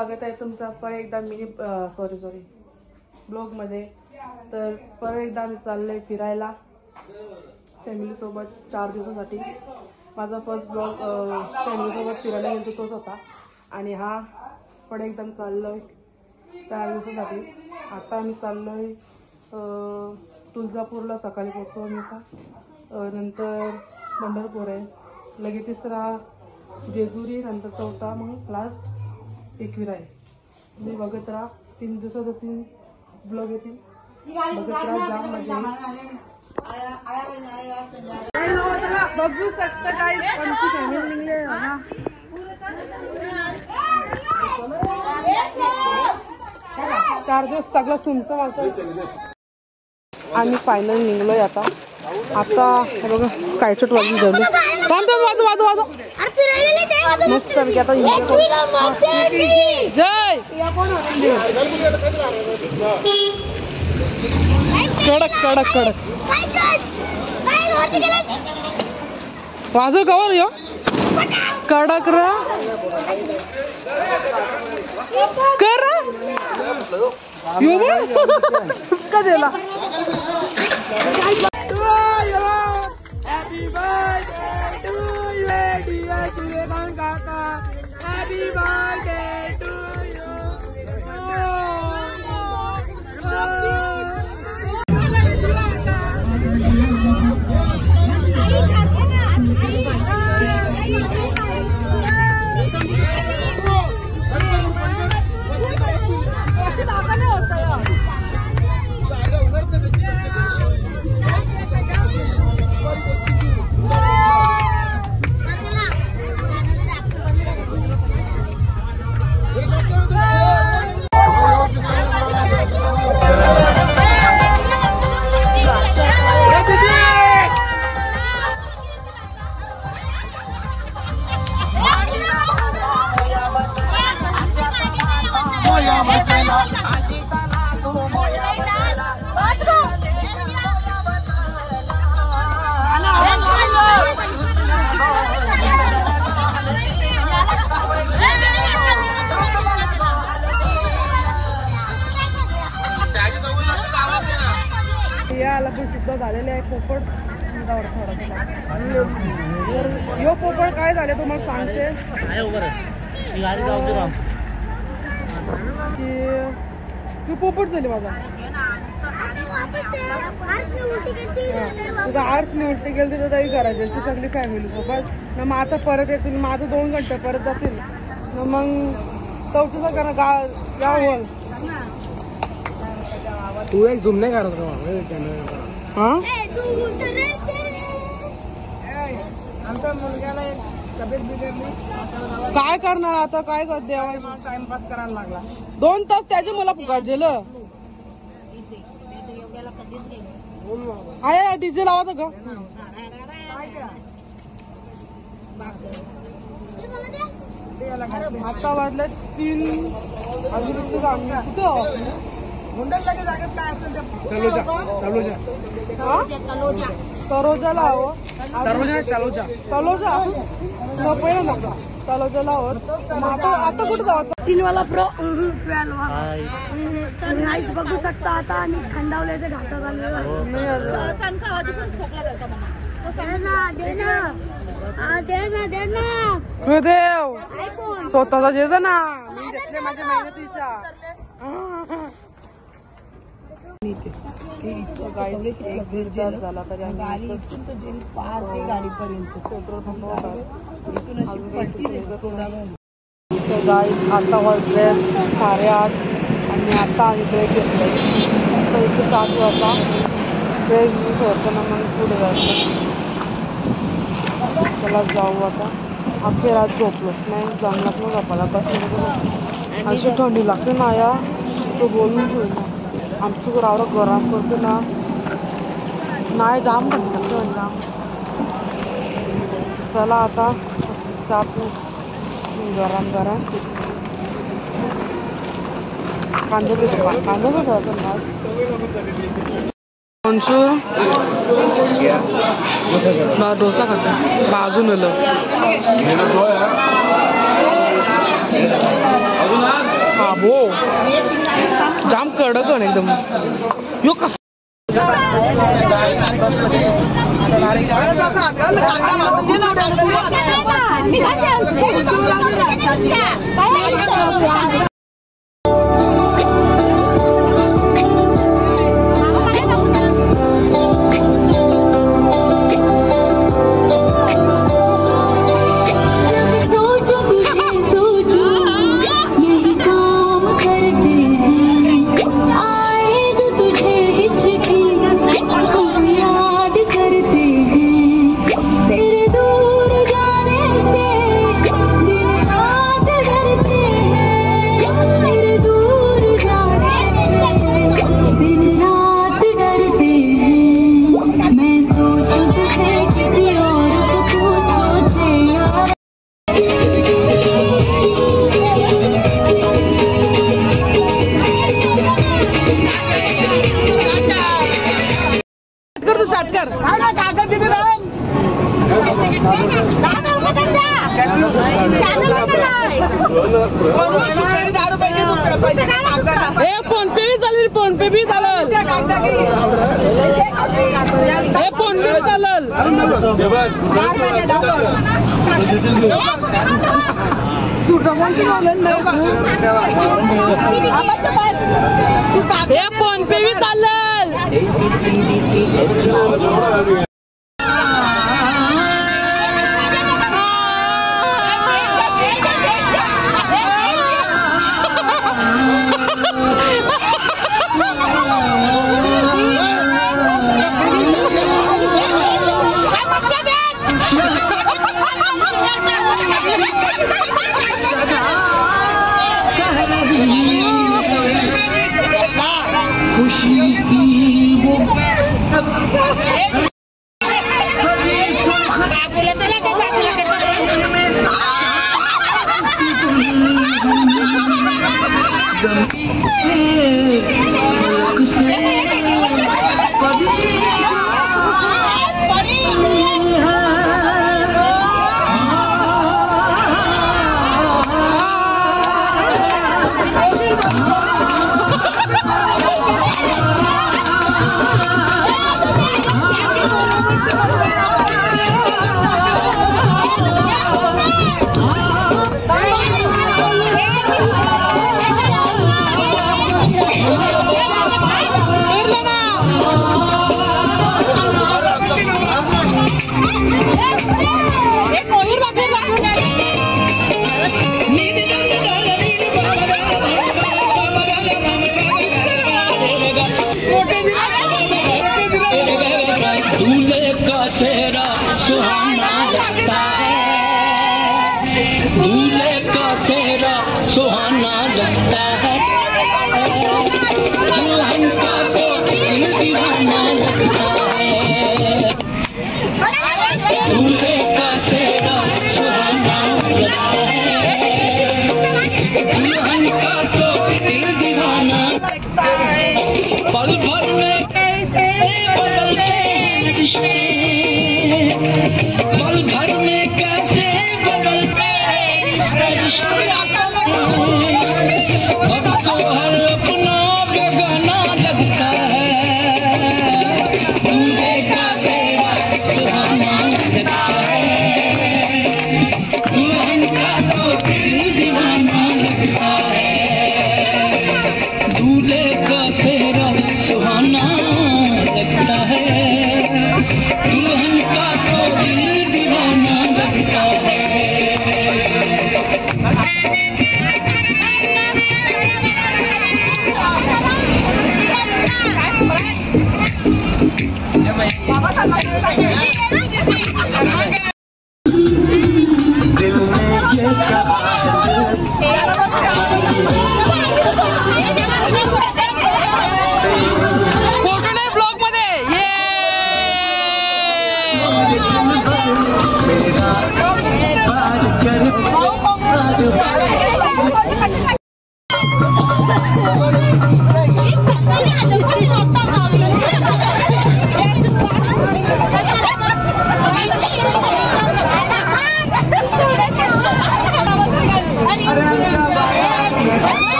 स्वागत आहे तुमचं परत एकदा मिनी ब्लॉग मध्ये। तर परत एकदा आम्ही चाललोय फिरायला फॅमिली सोबत 4 दिवसासाठी। माझा फर्स्ट ब्लॉग फॅमिली सोबत फिरायला गेलो तोच होता आणि हा परत एकदा चाललोय 4 दिवसासाठी। आता आम्ही चाललोय तुळजापूरला, सकाळी पोहोचलो आम्ही का, नंतर पंढरपूर आहे, लगेच तिसरा जेजुरी, नंतर चौथा मग लास्ट एकविरा आहे। तुम्ही बघत राहा, 3 दिवसाचा 3 ब्लॉग येतील, बघत राहा, जाम मजा येईल। बघू शकता काय आमची फॅमिली निघले ना। 4 दिवस सगळं सुनचं वाचलं। आम्ही फायनल निघलोय आता हे बघा स्कायशॉट वाजून झालं। वाजू मस्त पैकी आता जय कडक कडक कडक वाजव कवर यो कडक र कर यो का दिला। Happy birthday to you, dear Suleman Kaka. Happy birthday to you. सिद्ध झालेले आहे पोपट। यो पोपट काय झाले तुम्हाला सांगते की पोपट झाली माझा तुझा आर्ट्सने उलटी गेली तर तरी करायची ती सगळी फॅमिली सोबत। मग आता परत येतील, माझं 2 घंटे परत जातील, मग चौथीचा करा गाव तू एक झूम नाही करत आमच्या मुलग्याला एक तब्येत बिघडली, काय करणार आता, काय कर देवा टाइमपास करायला लागला। 2 तास त्याचे मला पुकारजेलं आहे डीजे लावा का आता वाजले 3 कुठं मुंडलच्या जागेत काय असेल तरोजाला हवं तलोजा पहिला नका तलोजाला हवं। आता कुठं जावं 3 वाला प्रो नाईट बघू शकता आता आणि खंडावल्याच्या घाटात आलेलो देव स्वतःचा जे ना मी घेतले माझ्या मेहनतीच्या झाला तरी आता वाजले 8:30 आणि आता आम्ही ब्रेक घेतलाय। इथे चालू आता फ्रेश यूज होतं ना, मग पुढे जायचं। त्याला जाऊ आता, अख्खी रात झोपलोच नाही, जमलाच मग झोपायला कसं अशी थंडी लागते ना या तो बोलून ठेवू ना आमचं रावरा गरम करते ना नाही जाम म्हणतात जाम। चला आता चहा पी गरम गरम कांदा ठेवायचं ना डोसा खाता बाजून बाबो जाम कडक आहे एकदम यो कसा फोन पे भी चालेल फोन पे भी चालेल फोन पे भी चालेल सुहाना लगता है दुल्हन का तो दीवाना लगता है दूल्हे का सेहरा सुहाना लगता है दुल्हन का तो दिल दीवाना लगता है पल भर में कैसे बदलते रिश्ते पल भर में कैसे बदलते रिश्ते अब तो हर अपना बेगाना लगता है दूल्हे का सेहरा सुहाना लगता है दुल्हन का तो दिल दीवाना लगता है दूल्हे का सेहरा सुहाना लगता है दुल्हन का तो दिल दीवाना लगता है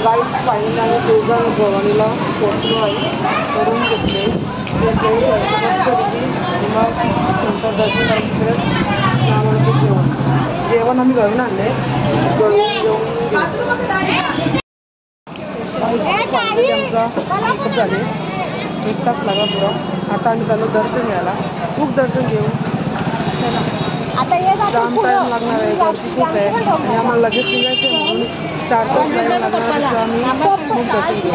गाईड फायनली आम्ही तुळजाभवानी भवानीला पोहोचलो आहे. करून घेतले ते फ्रेश व्हायचं मस्तपैकी आणि मग नंतर दर्शन करायचं आम्हाला ते जेवण आम्ही घरून आणले. घरून जेवण आमचा मेकअप झाले. 1 तास लागला पुरा. आता आम्ही चालू दर्शन घ्यायला. खूप दर्शन घेऊ. जाम टाईम लागणार आहे. गर्दी खूप आहे आणि आम्हाला लगेच निघायचं म्हणून 4 तास लागणार. आम्ही खूप दर्शन घेऊ.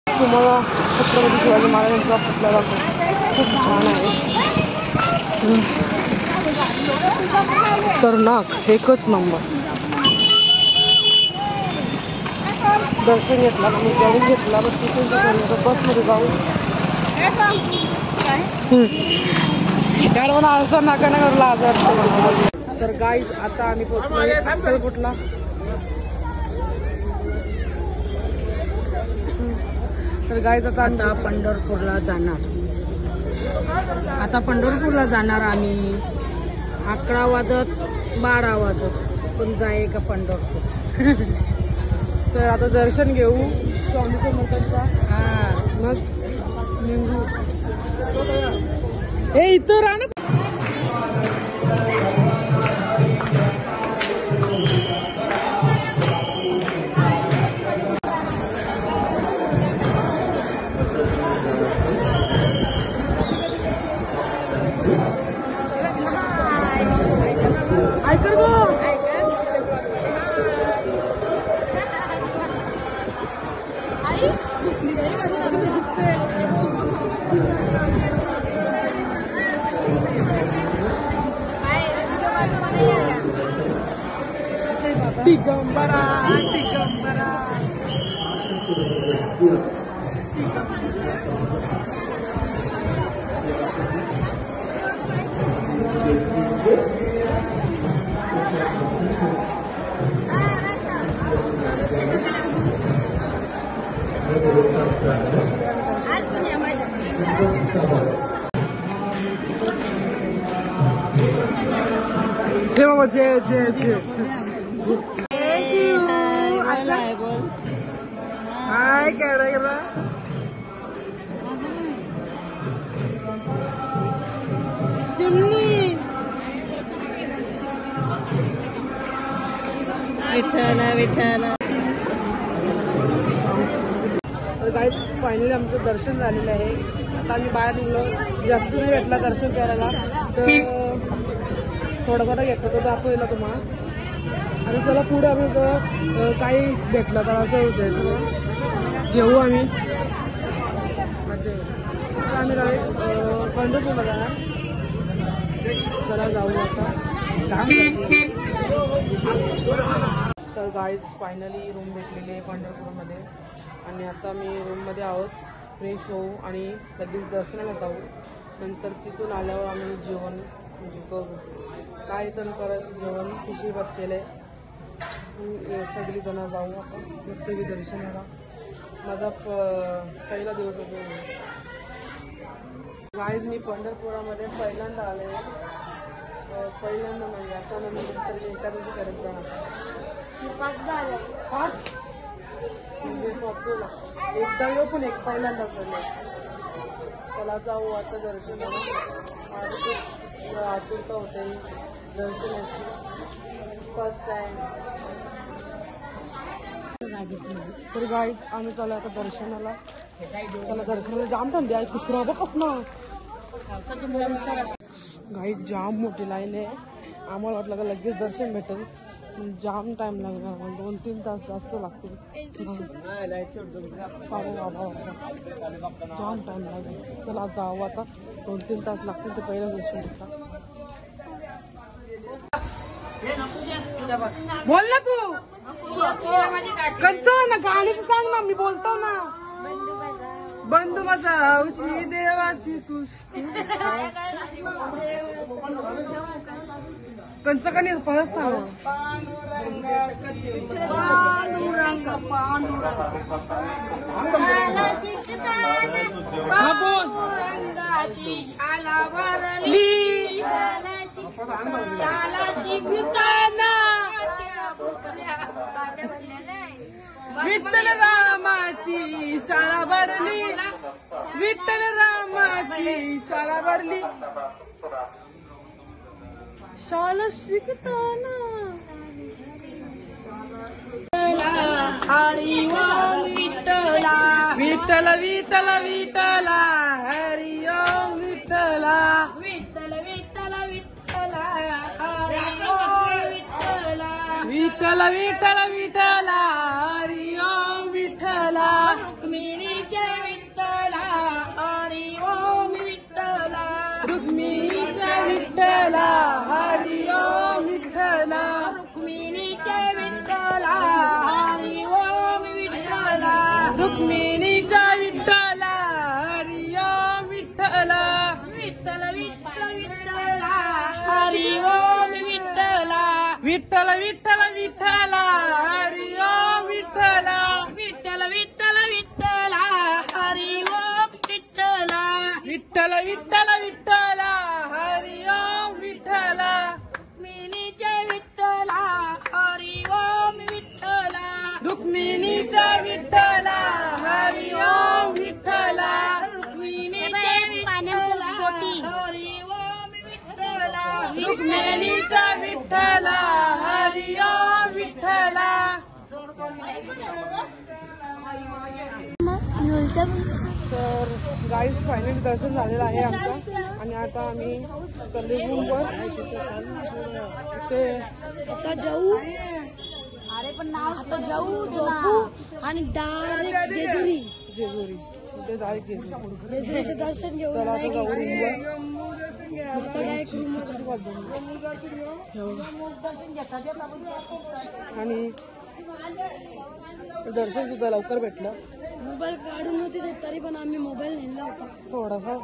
तुम्हाला छत्रपती शिवाजी महाराजांचा पुतळा दाखवतो. खूप छान आहे. खतरनाक एकच नंबर. दर्शन घेतला मी गाडी घेतला. बस तिथून बसमध्ये जाऊ. गाडवाना असं नाका ना करला आजार. तर गाईज आता आम्ही पोहोचलो अक्कलकोटला. तर गाईज आता पंढरपूरला जाणार. आता पंढरपूरला जाणार आम्ही. 11 वाजत 12 वाजत पण जाय का पंढरपूर. तर आता दर्शन घेऊ स्वामी समर्थांचा. मग निघू. हे इथं राहा ना. ऐकर गो दिगंबरा दिगंबरा. जे बाबा जे जे जे हाय काय करा. चिमणी विठ्ठला विठ्ठला. तर गाईज फायनली आमचं दर्शन झालेलं आहे. आता आम्ही बाहेर निघलो. जास्त नाही भेटला दर्शन करायला तर थोडं थोडं घेतलं तर दाखवलं तुम्हाला. आणि चला पुढे आम्ही काही भेटलं तर असं होतं सगळं घेऊ आम्ही. म्हणजे आम्ही पंढरपूरला जाणार. चला जाऊ आता. तर गाईज फायनली रूम भेटलेली आहे पंढरपूरमध्ये आणि आता मी रूममध्ये आहोत. फ्रेश होऊ आणि लगेच दर्शनाला जाऊ. नंतर तिथून आल्यावर आम्ही जेवण म्हणजे बघू काय तर करायचं. जेवण खिशीभात केले. सगळी जण जाऊ आपण मस्तपैकी दर्शनाला. माझा पहिला दिवस होतो. गाईज मी पंढरपुरामध्ये पहिल्यांदा आले. पहिल्यांदा म्हणजे आता नंतर एकादशी करत जाणार. 5 एकदा येऊ पण एक पहिल्यांदा झालं. चला जाऊ आता दर्शनाला. आतुरता होते दर्शनाची. First time. तर गाईज आम्ही चला आता दर्शनाला. चला दर्शनाला जाम थंडी आहे. कुत्रा बघस ना. गाईज जाम मोठी लाईन आहे. आम्हाला वाटलं का लगेच दर्शन भेटेल. जाम टाइम लागणार. 2-3 तास जास्त लागतील. जाम टाइम लागेल. चला जाऊ आता. 2-3 तास लागतील ते पहिलं दर्शन घेतला. बोल ना तू. कंच ना गाणी सांग ना. मी बोलतो ना. बंधू माझा हौशी देवाची तुझी कंच कणी परत सांग पांडुरंगाची शाला भरली शाला शिकताना विठ्ठल रामाची शाळा भरली विठ्ठल रामाची शाळा भरली शाळा शिकताना हरी ओम विठ्ठला विठ्ठल विठ्ठल विठ्ठला हरी ओम विठ्ठला विठ्ठल विठ्ठल विठ्ठला हरी ओम विठ्ठला विठ्ठल विठ्ठल विठ्ठला हरी ओम विठ्ठला रुक्मिणीच्या विठ्ठला हरी ओम विठ्ठला रुक्मिणीच्या विठ्ठला हरी ओम विठ्ठला रुक्मिणीच्या विठ्ठला हरी ओम विठ्ठला रुक्मिणीच्या विठ्ठला हरी ओम विठ्ठला विठ्ठल विठ्ठल विठ्ठला हरी ओम विठ्ठला विठ्ठल विठ्ठल विठ्ठला हरी ओम विठ्ठला विठ्ठल विठ्ठल विठ्ठला हरी ओम विठ्ठला विठ्ठल विठ्ठल विठ्ठला हरी ओम विठ्ठला रुक्मिणीच्या विठ्ठला हरी ओम विठ्ठला रुक्मिणीच्या विठ्ठला हरी ओम विठ्ठला रुक्मिणीच्या विठ्ठला हरी ओम विठ्ठला रुक्मिणीच्या विठ्ठला हरी ओम विठ्ठला तर गाईस फायनली दर्शन झालेलं आहे आमचं आणि आता आम्ही कलेबूमवर ते आता जाऊ आता जाऊ झोपू आणि डायरेक्ट जेजुरी जेजुरी ते डायरेक्ट जेजुरी जेजुरीचं दर्शन घेऊ चला आता जाऊ रूमवर आणि दर्शन सुद्धा लवकर भेटलं मोबाईल काढून होती तरी पण आम्ही मोबाईल नेला होता थोडासा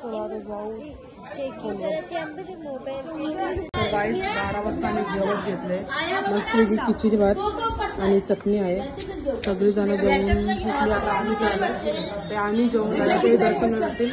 थोडा आता जाऊ गाईस 12 वाजता आम्ही जेवण घेतलंय मस्त खिचडी भात आणि चटणी आहे सगळी जण जेवून घेतली आता आम्ही ते आम्ही जेवण झालं ते दर्शन जातील